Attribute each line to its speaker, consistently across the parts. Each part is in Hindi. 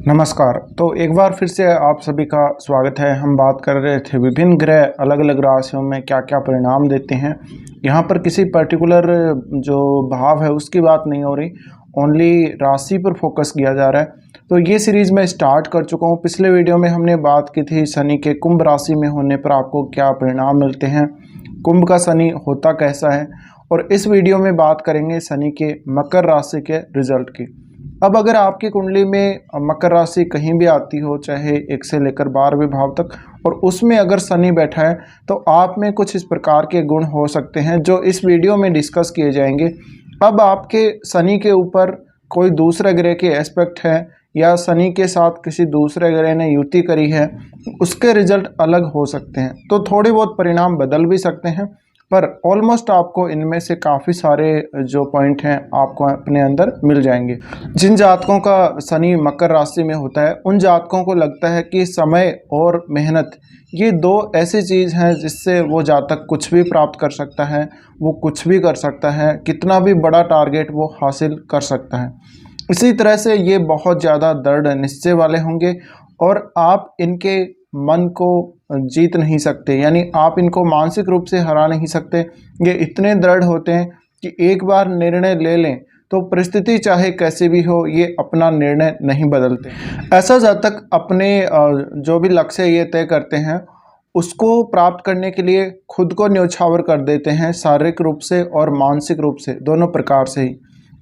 Speaker 1: नमस्कार। तो एक बार फिर से आप सभी का स्वागत है। हम बात कर रहे थे विभिन्न ग्रह अलग अलग राशियों में क्या क्या परिणाम देते हैं। यहाँ पर किसी पर्टिकुलर जो भाव है उसकी बात नहीं हो रही, ओनली राशि पर फोकस किया जा रहा है। तो ये सीरीज़ मैं स्टार्ट कर चुका हूँ। पिछले वीडियो में हमने बात की थी शनि के कुंभ राशि में होने पर आपको क्या परिणाम मिलते हैं, कुंभ का शनि होता कैसा है। और इस वीडियो में बात करेंगे शनि के मकर राशि के रिजल्ट की। अब अगर आपकी कुंडली में मकर राशि कहीं भी आती हो, चाहे 1 से लेकर 12वें भाव तक, और उसमें अगर शनि बैठा है तो आप में कुछ इस प्रकार के गुण हो सकते हैं जो इस वीडियो में डिस्कस किए जाएंगे। अब आपके शनि के ऊपर कोई दूसरे ग्रह के एस्पेक्ट है या शनि के साथ किसी दूसरे ग्रह ने युति करी है, उसके रिजल्ट अलग हो सकते हैं। तो थोड़े बहुत परिणाम बदल भी सकते हैं, पर ऑलमोस्ट आपको इनमें से काफ़ी सारे जो पॉइंट हैं आपको अपने अंदर मिल जाएंगे। जिन जातकों का शनि मकर राशि में होता है उन जातकों को लगता है कि समय और मेहनत ये दो ऐसी चीज़ हैं जिससे वो जातक कुछ भी प्राप्त कर सकता है, वो कुछ भी कर सकता है, कितना भी बड़ा टारगेट वो हासिल कर सकता है। इसी तरह से ये बहुत ज़्यादा दृढ़ निश्चय वाले होंगे और आप इनके मन को जीत नहीं सकते, यानी आप इनको मानसिक रूप से हरा नहीं सकते। ये इतने दृढ़ होते हैं कि एक बार निर्णय ले लें तो परिस्थिति चाहे कैसी भी हो, ये अपना निर्णय नहीं बदलते। ऐसा जातक अपने जो भी लक्ष्य ये तय करते हैं उसको प्राप्त करने के लिए खुद को न्योछावर कर देते हैं, शारीरिक रूप से और मानसिक रूप से, दोनों प्रकार से ही।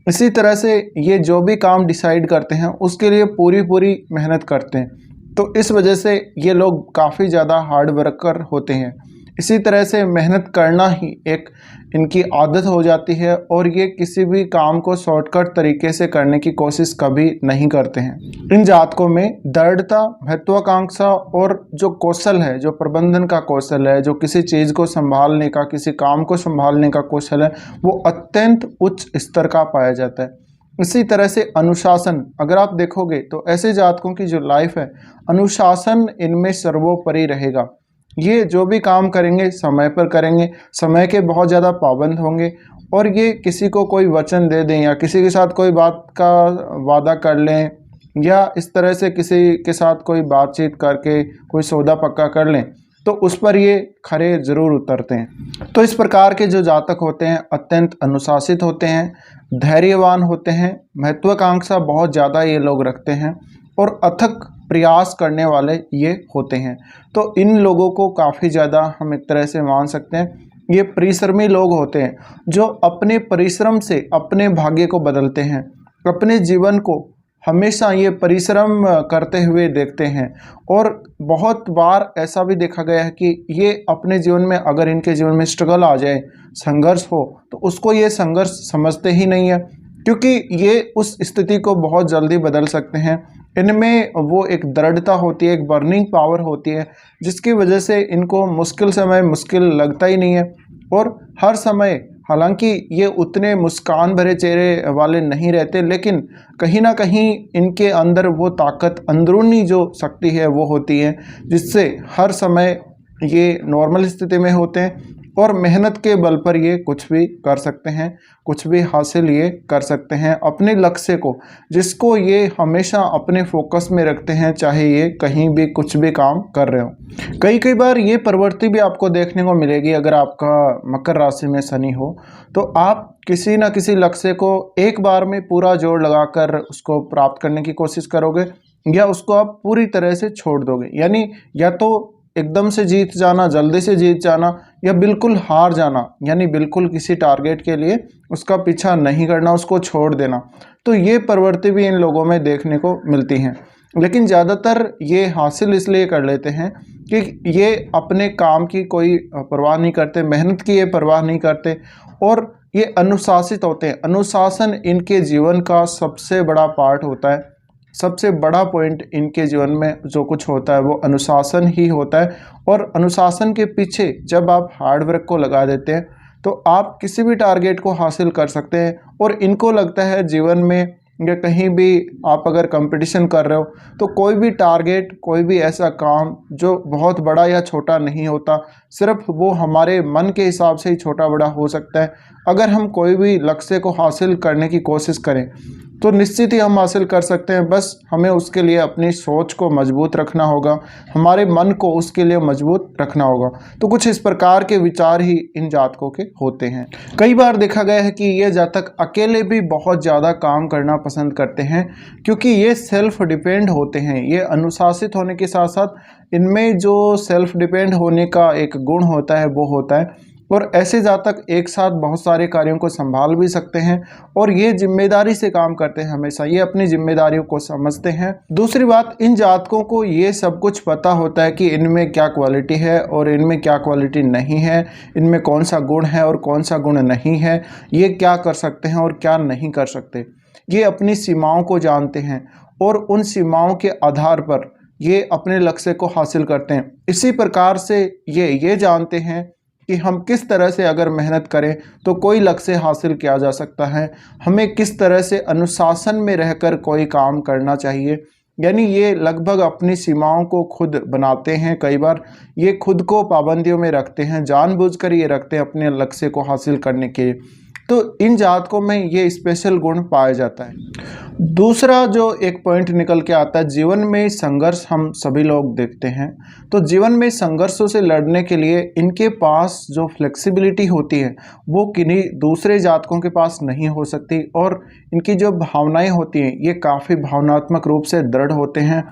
Speaker 1: इसी तरह से ये जो भी काम डिसाइड करते हैं उसके लिए पूरी मेहनत करते हैं। तो इस वजह से ये लोग काफ़ी ज़्यादा हार्ड वर्कर होते हैं। इसी तरह से मेहनत करना ही एक इनकी आदत हो जाती है और ये किसी भी काम को शॉर्टकट तरीके से करने की कोशिश कभी नहीं करते हैं। इन जातकों में दृढ़ता, महत्वाकांक्षा और जो कौशल है, जो प्रबंधन का कौशल है, जो किसी चीज़ को संभालने का, किसी काम को संभालने का कौशल है, वो अत्यंत उच्च स्तर का पाया जाता है। इसी तरह से अनुशासन, अगर आप देखोगे तो ऐसे जातकों की जो लाइफ है, अनुशासन इनमें सर्वोपरि रहेगा। ये जो भी काम करेंगे समय पर करेंगे, समय के बहुत ज़्यादा पाबंद होंगे और ये किसी को कोई वचन दे दें या किसी के साथ कोई बात का वादा कर लें या इस तरह से किसी के साथ कोई बातचीत करके कोई सौदा पक्का कर लें तो उस पर ये खरे ज़रूर उतरते हैं। तो इस प्रकार के जो जातक होते हैं अत्यंत अनुशासित होते हैं, धैर्यवान होते हैं, महत्वाकांक्षा बहुत ज़्यादा ये लोग रखते हैं और अथक प्रयास करने वाले ये होते हैं। तो इन लोगों को काफ़ी ज़्यादा हम एक तरह से मान सकते हैं, ये परिश्रमी लोग होते हैं जो अपने परिश्रम से अपने भाग्य को बदलते हैं, अपने जीवन को हमेशा ये परिश्रम करते हुए देखते हैं। और बहुत बार ऐसा भी देखा गया है कि ये अपने जीवन में, अगर इनके जीवन में स्ट्रगल आ जाए, संघर्ष हो, तो उसको ये संघर्ष समझते ही नहीं है, क्योंकि ये उस स्थिति को बहुत जल्दी बदल सकते हैं। इनमें वो एक दृढ़ता होती है, एक बर्निंग पावर होती है, जिसकी वजह से इनको मुश्किल समय मुश्किल लगता ही नहीं है। और हर समय, हालांकि ये उतने मुस्कान भरे चेहरे वाले नहीं रहते, लेकिन कहीं ना कहीं इनके अंदर वो ताकत, अंदरूनी जो शक्ति है वो होती है, जिससे हर समय ये नॉर्मल स्थिति में होते हैं और मेहनत के बल पर ये कुछ भी कर सकते हैं, कुछ भी हासिल ये कर सकते हैं अपने लक्ष्य को, जिसको ये हमेशा अपने फोकस में रखते हैं, चाहे ये कहीं भी कुछ भी काम कर रहे हो। कई बार ये प्रवृत्ति भी आपको देखने को मिलेगी, अगर आपका मकर राशि में शनि हो तो आप किसी न किसी लक्ष्य को एक बार में पूरा जोर लगाकर उसको प्राप्त करने की कोशिश करोगे या उसको आप पूरी तरह से छोड़ दोगे। यानी या तो एकदम से जीत जाना, जल्दी से जीत जाना, या बिल्कुल हार जाना, यानी बिल्कुल किसी टारगेट के लिए उसका पीछा नहीं करना, उसको छोड़ देना। तो ये प्रवृत्ति भी इन लोगों में देखने को मिलती हैं, लेकिन ज़्यादातर ये हासिल इसलिए कर लेते हैं कि ये अपने काम की कोई परवाह नहीं करते, मेहनत की ये परवाह नहीं करते और ये अनुशासित होते हैं। अनुशासन इनके जीवन का सबसे बड़ा पार्ट होता है, सबसे बड़ा पॉइंट इनके जीवन में जो कुछ होता है वो अनुशासन ही होता है। और अनुशासन के पीछे जब आप हार्ड वर्क को लगा देते हैं तो आप किसी भी टारगेट को हासिल कर सकते हैं। और इनको लगता है जीवन में या कहीं भी आप अगर कंपटीशन कर रहे हो तो कोई भी टारगेट, कोई भी ऐसा काम जो बहुत बड़ा या छोटा नहीं होता, सिर्फ वो हमारे मन के हिसाब से ही छोटा बड़ा हो सकता है। अगर हम कोई भी लक्ष्य को हासिल करने की कोशिश करें तो निश्चित ही हम हासिल कर सकते हैं। बस हमें उसके लिए अपनी सोच को मजबूत रखना होगा, हमारे मन को उसके लिए मजबूत रखना होगा। तो कुछ इस प्रकार के विचार ही इन जातकों के होते हैं। कई बार देखा गया है कि ये जातक अकेले भी बहुत ज़्यादा काम करना पसंद करते हैं, क्योंकि ये सेल्फ डिपेंड होते हैं। ये अनुशासित होने के साथ साथ इनमें जो सेल्फ डिपेंड होने का एक गुण होता है वो होता है, और ऐसे जातक एक साथ बहुत सारे कार्यों को संभाल भी सकते हैं और ये जिम्मेदारी से काम करते हैं। हमेशा ये अपनी जिम्मेदारियों को समझते हैं। दूसरी बात, इन जातकों को ये सब कुछ पता होता है कि इनमें क्या क्वालिटी है और इनमें क्या क्वालिटी नहीं है, इनमें कौन सा गुण है और कौन सा गुण नहीं है, ये क्या कर सकते हैं और क्या नहीं कर सकते। ये अपनी सीमाओं को जानते हैं और उन सीमाओं के आधार पर ये अपने लक्ष्य को हासिल करते हैं। इसी प्रकार से ये जानते हैं कि हम किस तरह से अगर मेहनत करें तो कोई लक्ष्य हासिल किया जा सकता है, हमें किस तरह से अनुशासन में रहकर कोई काम करना चाहिए। यानी ये लगभग अपनी सीमाओं को खुद बनाते हैं। कई बार ये खुद को पाबंदियों में रखते हैं, जानबूझकर ये रखते हैं अपने लक्ष्य को हासिल करने के। तो इन जातकों में ये स्पेशल गुण पाया जाता है। दूसरा जो एक पॉइंट निकल के आता है, जीवन में संघर्ष हम सभी लोग देखते हैं। तो जीवन में संघर्षों से लड़ने के लिए इनके पास जो फ्लेक्सिबिलिटी होती है वो किन्हीं दूसरे जातकों के पास नहीं हो सकती, और इनकी जो भावनाएं होती हैं ये काफ़ी भावनात्मक रूप से दृढ़ होते हैं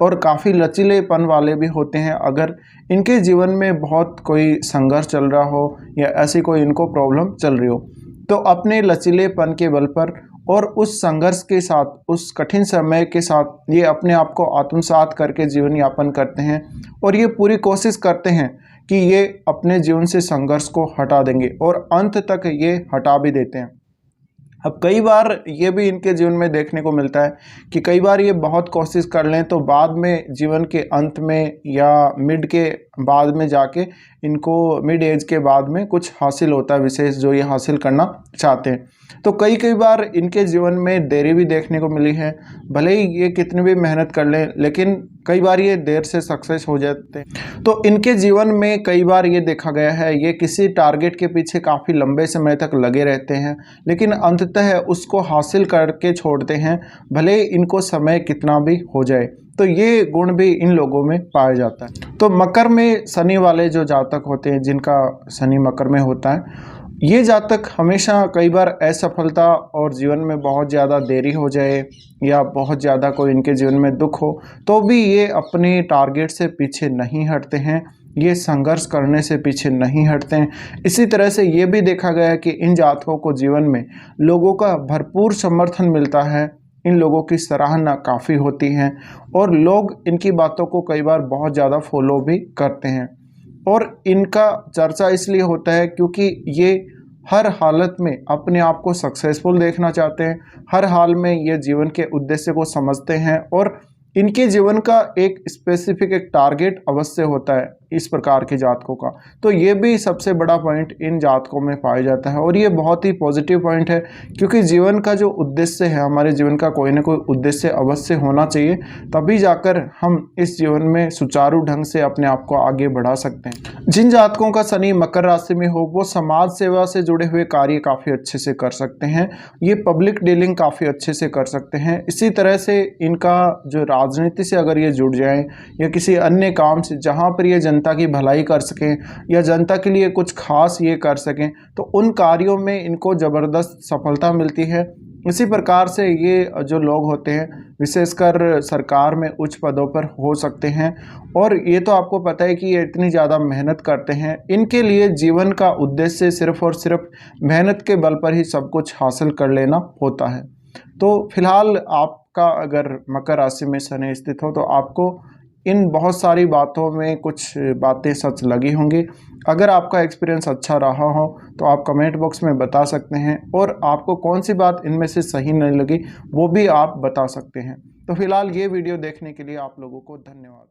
Speaker 1: और काफ़ी लचीलेपन वाले भी होते हैं। अगर इनके जीवन में बहुत कोई संघर्ष चल रहा हो या ऐसी कोई इनको प्रॉब्लम चल रही हो, तो अपने लचीलेपन के बल पर और उस संघर्ष के साथ, उस कठिन समय के साथ ये अपने आप को आत्मसात करके जीवन यापन करते हैं और ये पूरी कोशिश करते हैं कि ये अपने जीवन से संघर्ष को हटा देंगे और अंत तक ये हटा भी देते हैं। अब कई बार ये भी इनके जीवन में देखने को मिलता है कि कई बार ये बहुत कोशिश कर लें तो बाद में जीवन के अंत में या मिड के बाद में जाके इनको, मिड एज के बाद में कुछ हासिल होता है विशेष जो ये हासिल करना चाहते हैं। तो कई बार इनके जीवन में देरी भी देखने को मिली है। भले ही ये कितनी भी मेहनत कर लें लेकिन कई बार ये देर से सक्सेस हो जाते हैं। तो इनके जीवन में कई बार ये देखा गया है ये किसी टारगेट के पीछे काफ़ी लंबे समय तक लगे रहते हैं, लेकिन अंततः उसको हासिल करके छोड़ते हैं, भले ही इनको समय कितना भी हो जाए। तो ये गुण भी इन लोगों में पाया जाता है। तो मकर में शनि वाले जो जातक होते हैं, जिनका शनि मकर में होता है, ये जातक हमेशा कई बार असफलता और जीवन में बहुत ज़्यादा देरी हो जाए या बहुत ज़्यादा कोई इनके जीवन में दुख हो तो भी ये अपने टारगेट से पीछे नहीं हटते हैं, ये संघर्ष करने से पीछे नहीं हटते हैं। इसी तरह से ये भी देखा गया है कि इन जातकों को जीवन में लोगों का भरपूर समर्थन मिलता है, इन लोगों की सराहना काफ़ी होती है और लोग इनकी बातों को कई बार बहुत ज़्यादा फॉलो भी करते हैं। और इनका चर्चा इसलिए होता है क्योंकि ये हर हालत में अपने आप को सक्सेसफुल देखना चाहते हैं, हर हाल में ये जीवन के उद्देश्य को समझते हैं और इनके जीवन का एक स्पेसिफिक एक टारगेट अवश्य होता है इस प्रकार के जातकों का। तो ये भी सबसे बड़ा पॉइंट इन जातकों में पाया जाता है और ये बहुत ही पॉजिटिव पॉइंट है, क्योंकि जीवन का जो उद्देश्य है, हमारे जीवन का कोई ना कोई उद्देश्य अवश्य होना चाहिए, तभी जाकर हम इस जीवन में सुचारू ढंग से अपने आप को आगे बढ़ा सकते हैं। जिन जातकों का शनि मकर राशि में हो वो समाज सेवा से जुड़े हुए कार्य काफ़ी अच्छे से कर सकते हैं, ये पब्लिक डीलिंग काफ़ी अच्छे से कर सकते हैं। इसी तरह से इनका जो राजनीति से अगर ये जुड़ जाएं या किसी अन्य काम से जहाँ पर ये जनता की भलाई कर सकें या जनता के लिए कुछ खास ये कर सकें, तो उन कार्यों में इनको ज़बरदस्त सफलता मिलती है। इसी प्रकार से ये जो लोग होते हैं विशेषकर सरकार में उच्च पदों पर हो सकते हैं और ये तो आपको पता है कि ये इतनी ज़्यादा मेहनत करते हैं, इनके लिए जीवन का उद्देश्य सिर्फ और सिर्फ मेहनत के बल पर ही सब कुछ हासिल कर लेना होता है। तो फिलहाल आपका अगर मकर राशि में शनि स्थित हो तो आपको इन बहुत सारी बातों में कुछ बातें सच लगी होंगी। अगर आपका एक्सपीरियंस अच्छा रहा हो तो आप कमेंट बॉक्स में बता सकते हैं और आपको कौन सी बात इनमें से सही नहीं लगी वो भी आप बता सकते हैं। तो फिलहाल ये वीडियो देखने के लिए आप लोगों को धन्यवाद।